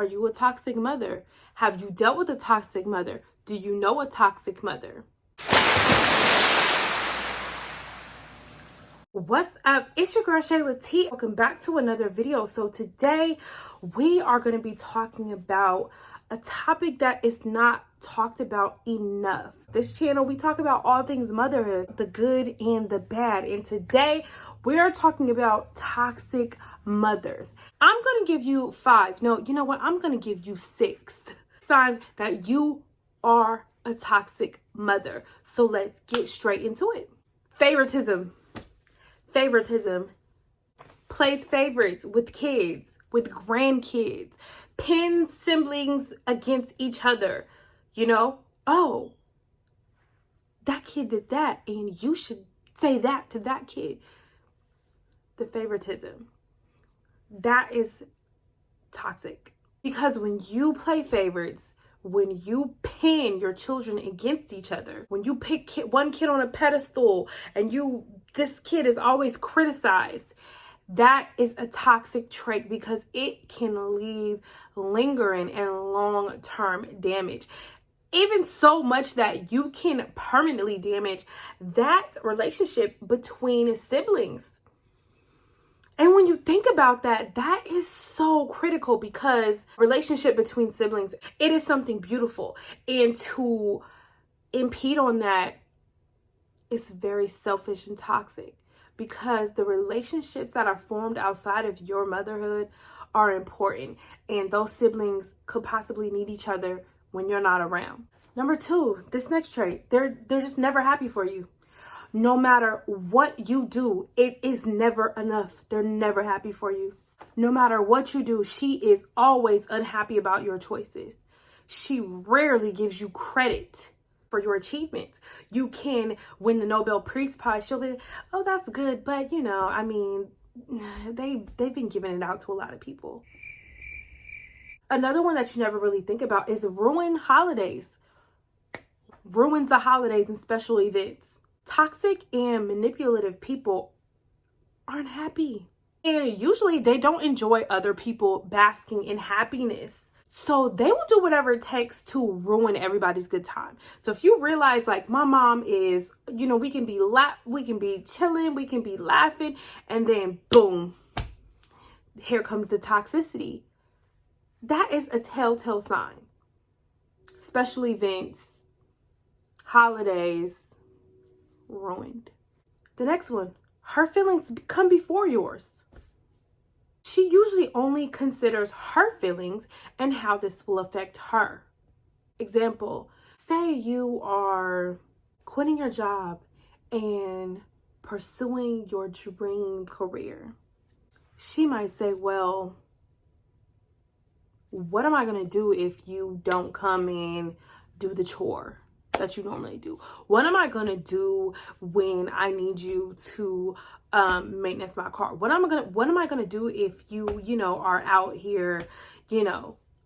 Are you a toxic mother? Have you dealt with a toxic mother? Do you know a toxic mother? What's up? It's your girl Shayla T. Welcome back to another video. So today we are going to be talking about a topic that is not talked about enough. This channel, we talk about all things motherhood, the good and the bad. And today we are talking about toxic mothers. I'm going to give you 5. No, you know what? I'm going to give you 6 signs that you are a toxic mother. So let's get straight into it. Favoritism. Plays favorites with kids, with grandkids, pins siblings against each other. You know, oh, that kid did that, and you should say that to that kid. The favoritism. That is toxic. Because when you play favorites, when you pin your children against each other, when you pick one kid on a pedestal and this kid is always criticized, that is a toxic trait because it can leave lingering and long-term damage. Even so much that you can permanently damage that relationship between siblings. And when you think about that, that is so critical because relationship between siblings, it is something beautiful. And to impede on that is very selfish and toxic because the relationships that are formed outside of your motherhood are important. And those siblings could possibly need each other when you're not around. Number 2, this next trait, they're just never happy for you. No matter what you do, it is never enough. They're never happy for you. No matter what you do, she is always unhappy about your choices. She rarely gives you credit for your achievements. You can win the Nobel Peace Prize. She'll be, oh, that's good. But, you know, I mean, they've been giving it out to a lot of people. Another one that you never really think about is ruin holidays. Ruins the holidays and special events. Toxic and manipulative people aren't happy. And usually they don't enjoy other people basking in happiness. So they will do whatever it takes to ruin everybody's good time. So if you realize like my mom is, you know, we can be chilling, we can be laughing, and then boom, here comes the toxicity. That is a telltale sign. Special events, holidays, ruined. The next one, her feelings come before yours. She usually only considers her feelings and how this will affect her. Example, say you are quitting your job and pursuing your dream career. She might say, well, what am I going to do if you don't come and do the chore that you normally do? What am I going to do when I need you to maintenance my car? What am I going to do if you are out here,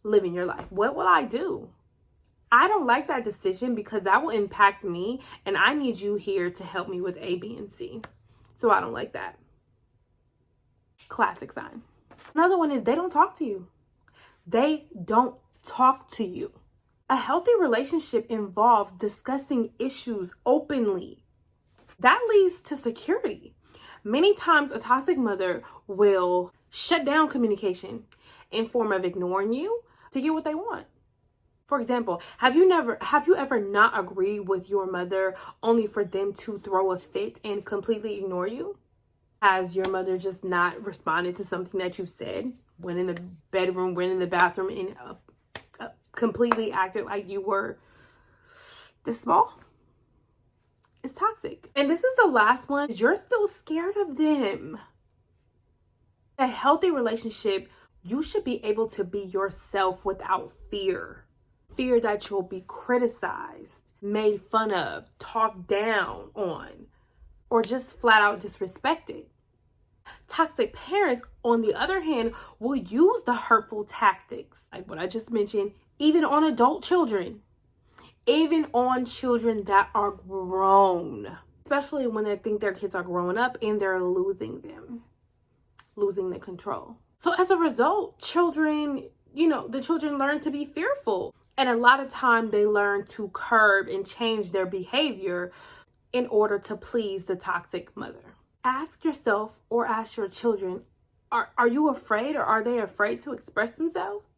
living your life? What will I do? I don't like that decision because that will impact me, and I need you here to help me with A, B, and C. So I don't like that. Classic sign. Another one is they don't talk to you. They don't talk to you. A healthy relationship involves discussing issues openly. That leads to security. Many times a toxic mother will shut down communication in form of ignoring you to get what they want. For example, have you ever not agreed with your mother only for them to throw a fit and completely ignore you? Has your mother just not responded to something that you said? Went in the bedroom, went in the bathroom, and completely acted like you were this small? It's toxic. And this is the last one. You're still scared of them. A healthy relationship, you should be able to be yourself without fear. Fear that you'll be criticized, made fun of, talked down on, or just flat out disrespected. Toxic parents, on the other hand, will use the hurtful tactics, like what I just mentioned, even on adult children, even on children that are grown, especially when they think their kids are growing up and they're losing the control. So as a result, children the children learn to be fearful. And a lot of time they learn to curb and change their behavior in order to please the toxic mother. Ask yourself or ask your children, are you afraid, or are they afraid to express themselves?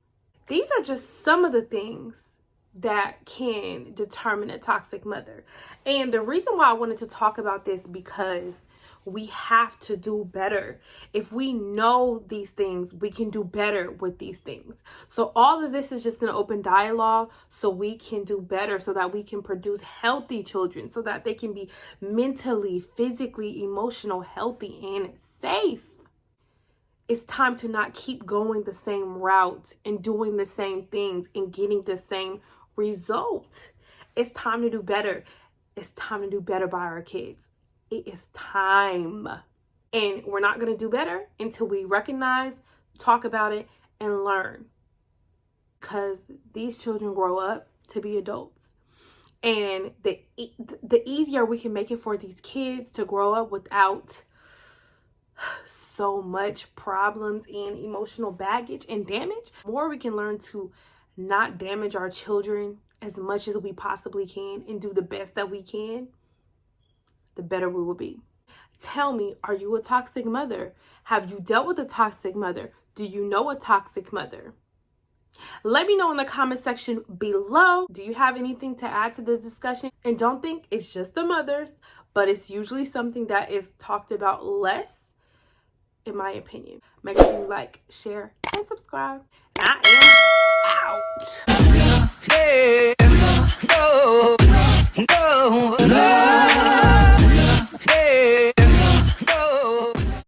These are just some of the things that can determine a toxic mother. And the reason why I wanted to talk about this, because we have to do better. If we know these things, we can do better with these things. So all of this is just an open dialogue so we can do better, so that we can produce healthy children, so that they can be mentally, physically, emotional, healthy, and safe. It's time to not keep going the same route and doing the same things and getting the same result. It's time to do better. It's time to do better by our kids. It is time. And we're not going to do better until we recognize, talk about it, and learn. Because these children grow up to be adults. And the easier we can make it for these kids to grow up without so much problems and emotional baggage and damage, the more we can learn to not damage our children as much as we possibly can and do the best that we can, the better we will be. Tell me, are you a toxic mother? Have you dealt with a toxic mother? Do you know a toxic mother? Let me know in the comment section below. Do you have anything to add to this discussion? And don't think it's just the mothers, but it's usually something that is talked about less, in my opinion. Make sure you like, share, and subscribe. And I am out. Yeah, no, no, no.